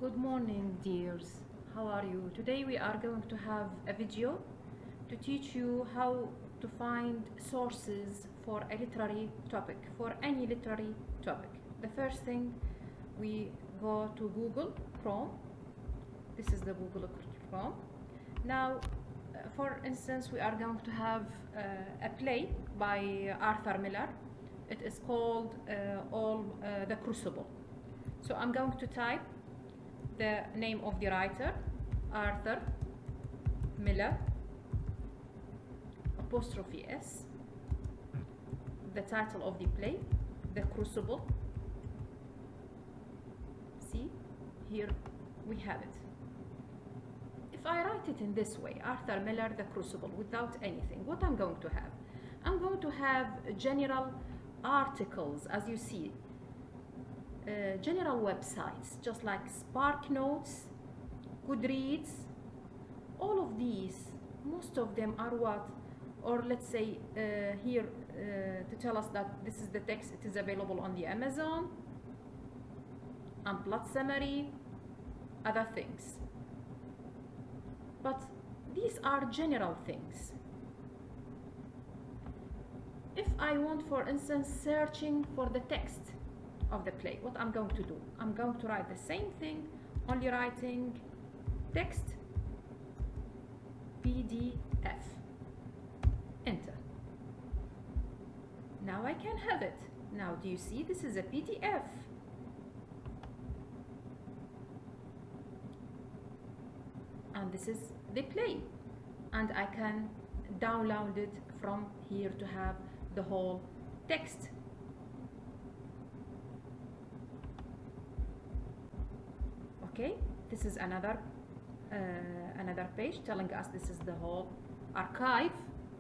Good morning, dears. How are you? Today we are going to have a video to teach you how to find sources for a literary topic, for any literary topic. The first thing, we go to Google Chrome. This is the Google Chrome. Now, for instance, we are going to have a play by Arthur Miller. It is called The Crucible. So I'm going to type the name of the writer, Arthur Miller, apostrophe S, the title of the play, The Crucible. See, here we have it. If I write it in this way, Arthur Miller, The Crucible, without anything, what I'm going to have? I'm going to have general articles, as you see, general websites, just like Spark Notes, Goodreads. All of these, most of them are what? Or let's say here to tell us that this is the text, it is available on the Amazon, Unplugged Summary, other things. But these are general things. If I want, for instance, searching for the text of the play, what I'm going to do? I'm going to write the same thing, only writing text PDF. Enter. Now I can have it. Now do you see this is a PDF? And this is the play. And I can download it from here to have the whole text. Okay, this is another page telling us this is the whole archive.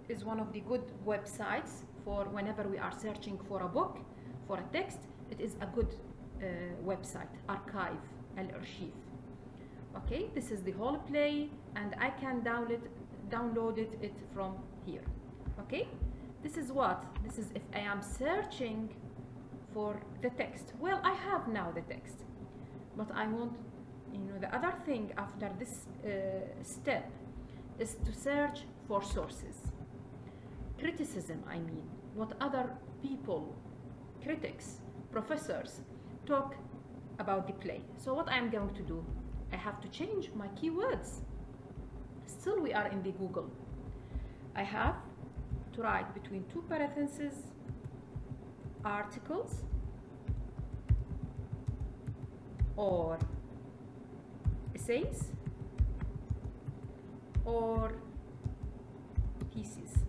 Is one of the good websites for whenever we are searching for a book, for a text. It is a good website, archive, al-archive. Okay, this is the whole play, and I can download it from here. Okay, this is what? This is if I am searching for the text. Well, I have now the text, but I want, the other thing after this step is to search for sources. Criticism, I mean, what other people, critics, professors talk about the play. So what I'm going to do, I have to change my keywords. Still we are in the Google. I have to write between two parentheses, articles or essays or pieces.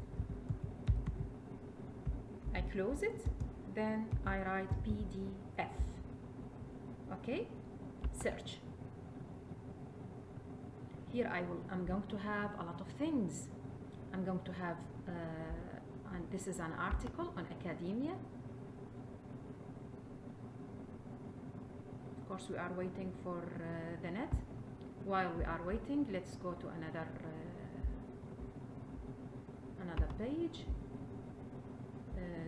I close it, then I write PDF. Okay, search. Here I'm going to have a lot of things. I'm going to have, and this is an article on academia. Of course, we are waiting for the net. While we are waiting, let's go to another page.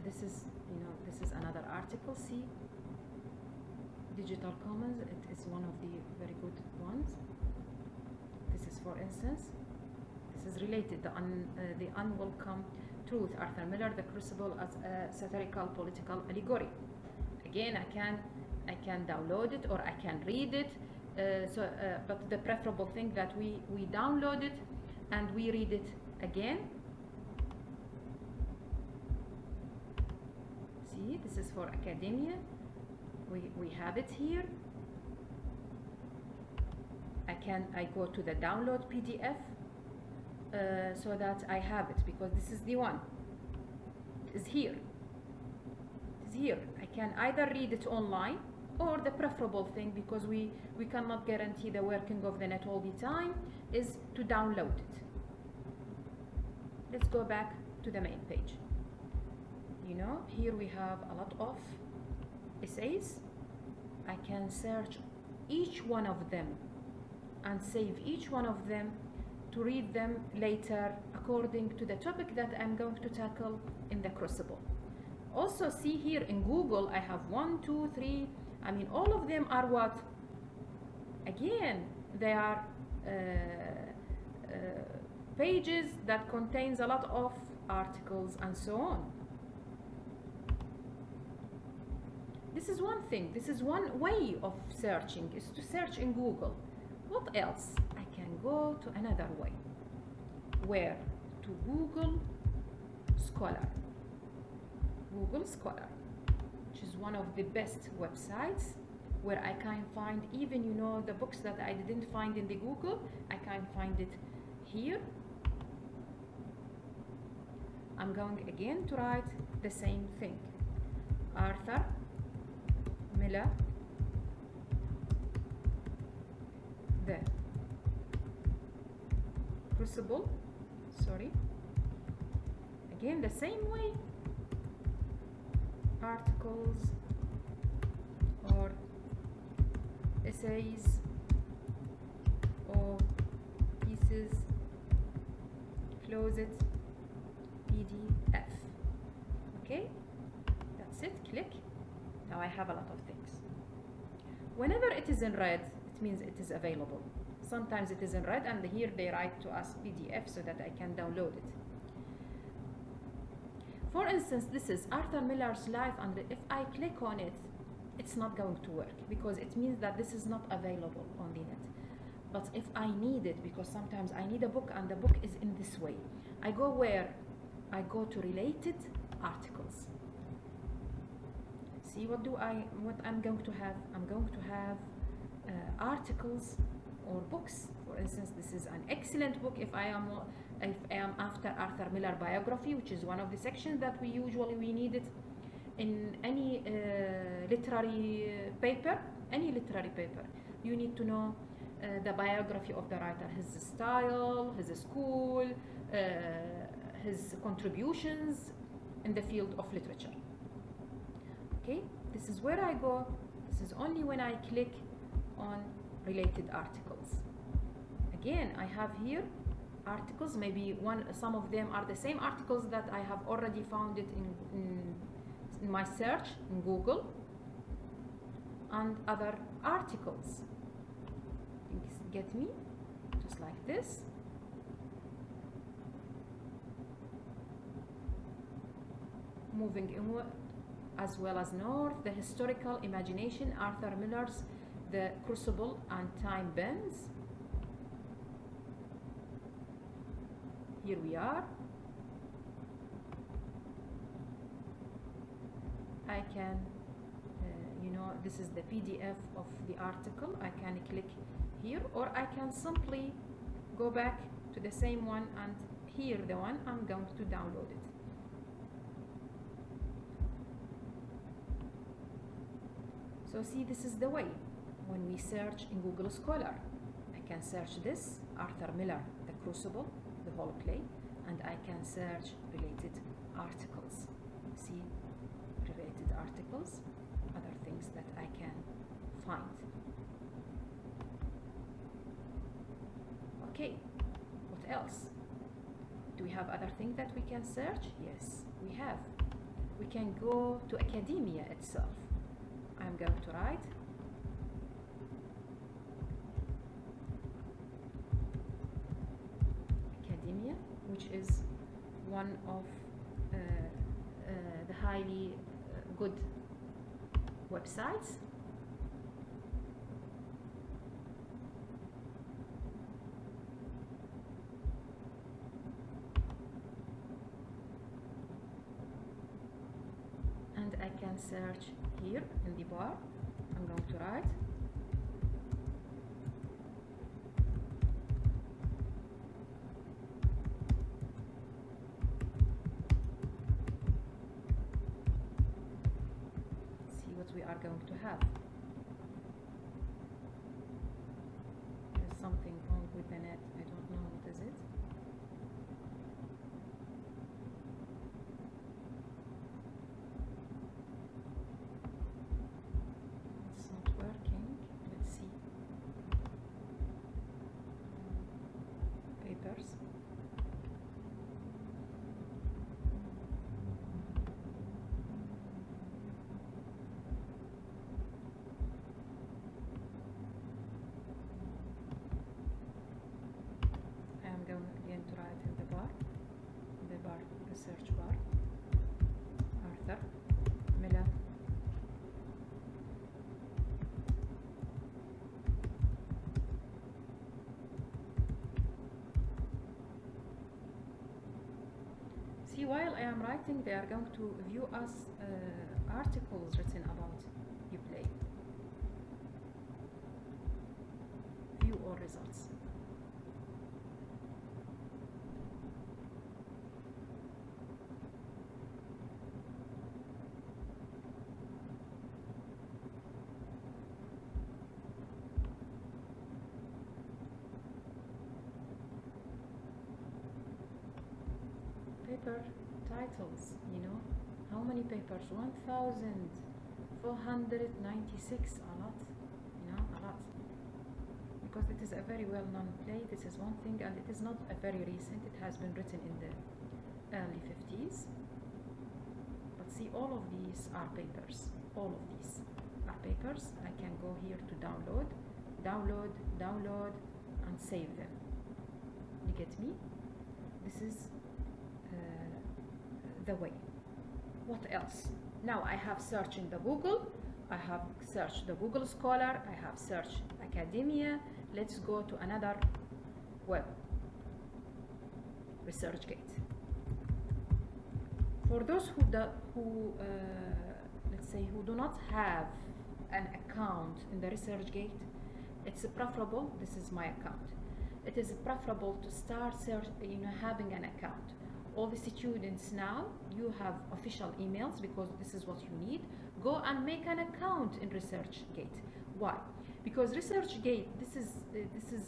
This is another article. See, Digital Commons. It is one of the very good ones. This is, for instance, this is related the unwelcome truth. Arthur Miller, The Crucible as a satirical political allegory. Again, I can download it or I can read it. But the preferable thing that we download it and we read it again. See, this is for academia. We have it here. I go to the download PDF so that I have it, because this is the one. It is here. It is here. I can either read it online, or the preferable thing, because we cannot guarantee the working of the net all the time, is to download it. Let's go back to the main page. Here we have a lot of essays. I can search each one of them and save each one of them to read them later according to the topic that I'm going to tackle in the Crucible. Also, see here in Google, I have 1, 2, 3. I mean, all of them are what? Again, they are pages that contains a lot of articles and so on. This is one thing. This is one way of searching, is to search in Google. What else? I can go to another way. Where? To Google Scholar. Google Scholar, which is one of the best websites where I can find even, you know, the books that I didn't find in the Google, I can find it here. I'm going again to write the same thing. Arthur Miller, the Crucible, sorry, again the same way, articles or essays or pieces, close it, PDF. Okay, that's it, click. Now I have a lot of things. Whenever it is in red, it means it is available. Sometimes it is in red and here they write to us PDF so that I can download it. For instance, this is Arthur Miller's life, and if I click on it, it's not going to work because it means that this is not available on the net. But if I need it, because sometimes I need a book and the book is in this way, I go where? I go to related articles. See what I'm going to have? I'm going to have articles or books. For instance, this is an excellent book if I am after Arthur Miller biography, which is one of the sections that we need it in any literary paper. Any literary paper, you need to know the biography of the writer, his style, his school, his contributions in the field of literature. Okay, this is where I go. This is only when I click on related articles. Again, I have here articles, maybe some of them are the same articles that I have already found it in my search in Google, and other articles. Get me? Just like this. Moving inward as well as north, the historical imagination, Arthur Miller's The Crucible and Time Bends. Here we are. I can, this is the PDF of the article. I can click here, or I can simply go back to the same one, and here the one I'm going to download it. So see, this is the way when we search in Google Scholar. I can search this, Arthur Miller, The Crucible, the whole play, and I can search related articles. See, related articles, other things that I can find. Okay, what else? Do we have other things that we can search? Yes, we have. We can go to academia itself. I'm going to write academia, which is one of the highly good websites. And I can search here in the bar. I'm going to write we are going to have. There's something wrong with the net. I don't know what is it. It's not working. Let's see. Papers. See, while I am writing, they are going to view us articles written about Uplay. View all results. Paper titles, you know, how many papers? 1,496, a lot, you know, a lot. Because it is a very well-known play, this is one thing, and it is not a very recent, it has been written in the early 50s. But see, all of these are papers, all of these are papers. I can go here to download, and save them. You get me? This is the way. What else? Now I have searched in the Google, I have searched the Google Scholar, I have searched academia. Let's go to another web, ResearchGate. For those who let's say who do not have an account in the ResearchGate, it's preferable. This is my account. It is preferable to start having an account. All the students now, you have official emails because this is what you need. Go and make an account in ResearchGate. Why? Because ResearchGate, this is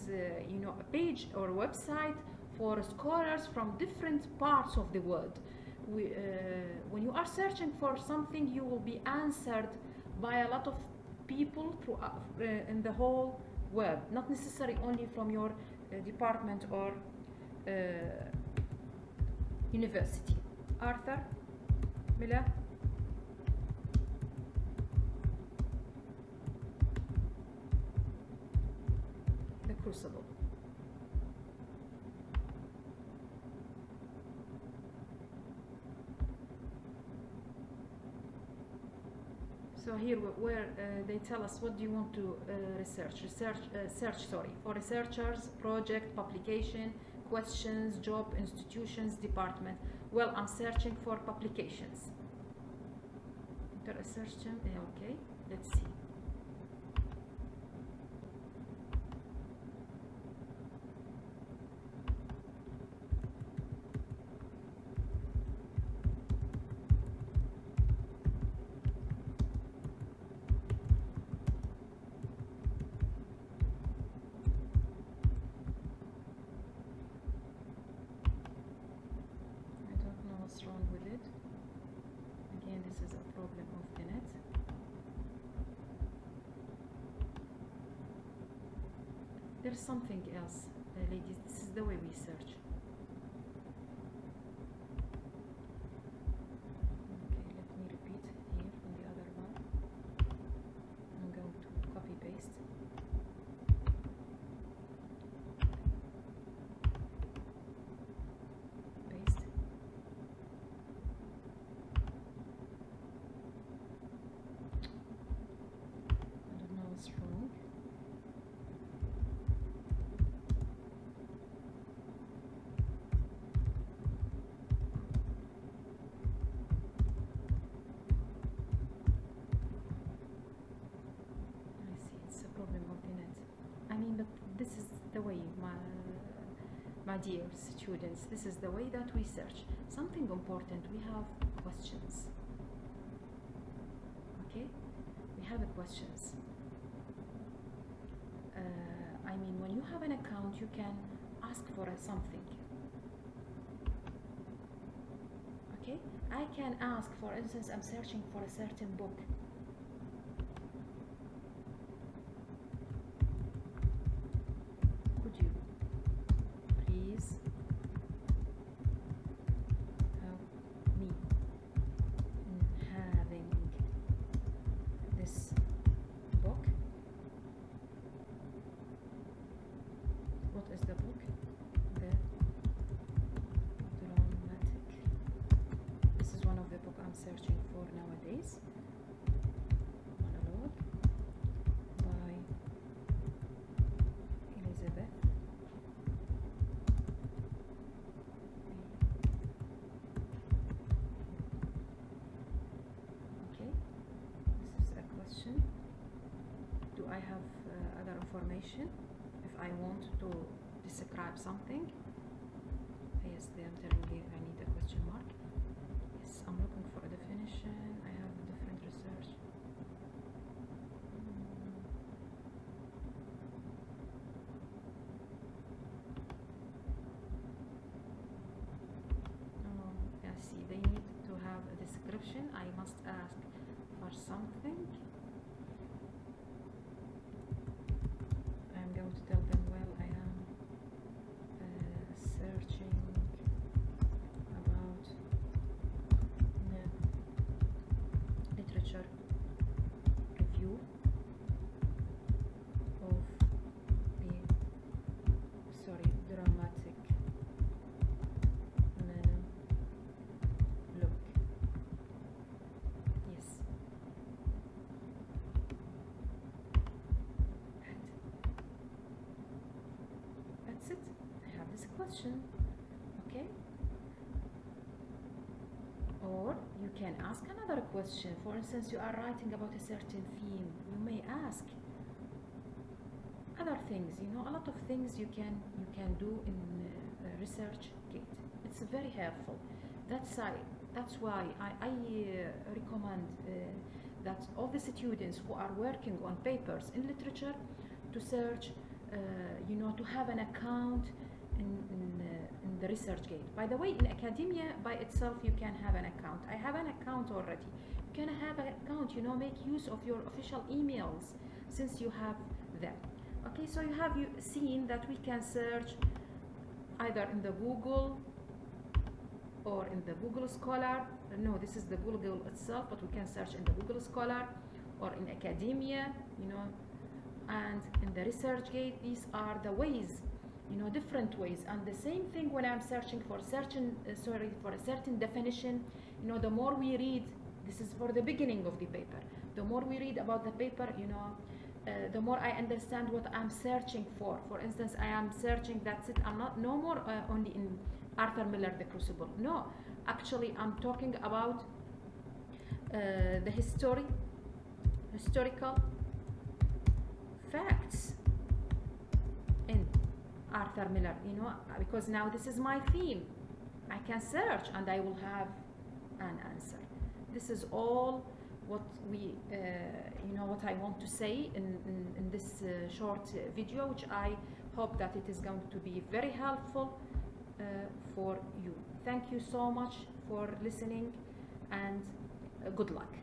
a page or website for scholars from different parts of the world. When you are searching for something, you will be answered by a lot of people in the whole web, not necessarily only from your department or university. Arthur Miller. The Crucible. So here where they tell us what do you want to search for researchers, project, publication, questions, job, institutions, department. Well, I'm searching for publications. Enter a search term. Okay, let's see. Wrong with it. Again, this is a problem of the net. There's something else, ladies. This is the way we search. Okay, let me repeat here from the other one. I'm going to copy paste. Wrong. I see, it's a problem of the net. I mean, but this is the way, my dear students, this is the way that we search. Something important, we have questions. Okay? We have questions. I mean, when you have an account, you can ask for something. Okay? I can ask, for instance, I'm searching for a certain book. Could you please help me in having this book? What is the book? The Dramatic. This is one of the books I'm searching for nowadays. Monologue by Elizabeth. information. If I want to describe something, yes, they are telling me I need a question mark. Yes, I'm looking for a definition. I have different research. Oh, I see. They need to have a description. I must ask for something. I'm going to tell them, well, I am searching about the literature review of the, sorry, dramatic look. Yes. That's it. I have this question. Okay. Or you can ask another question. For instance, you are writing about a certain theme. You may ask other things. You know, a lot of things you can do in ResearchGate. It's very helpful. That's why I recommend that all the students who are working on papers in literature to search, you know, to have an account in the ResearchGate. By the way, in academia by itself, you can have an account. I have an account already. You can have an account, you know, make use of your official emails since you have them. Okay, so you have seen that we can search either in the Google or in the Google Scholar. No, this is the Google itself, but we can search in the Google Scholar or in academia, you know, and in the ResearchGate. These are the ways, you know, different ways. And the same thing when I'm searching for for a certain definition, you know, the more we read, this is for the beginning of the paper, the more we read about the paper, you know, the more I understand what I'm searching for. For instance, I am searching, that's it, I'm not no more only in Arthur Miller, The Crucible. No, actually I'm talking about the historical facts in Arthur Miller, you know, because now this is my theme. I can search and I will have an answer. This is all what we, you know, what I want to say in this short video, which I hope that it is going to be very helpful for you. Thank you so much for listening, and good luck.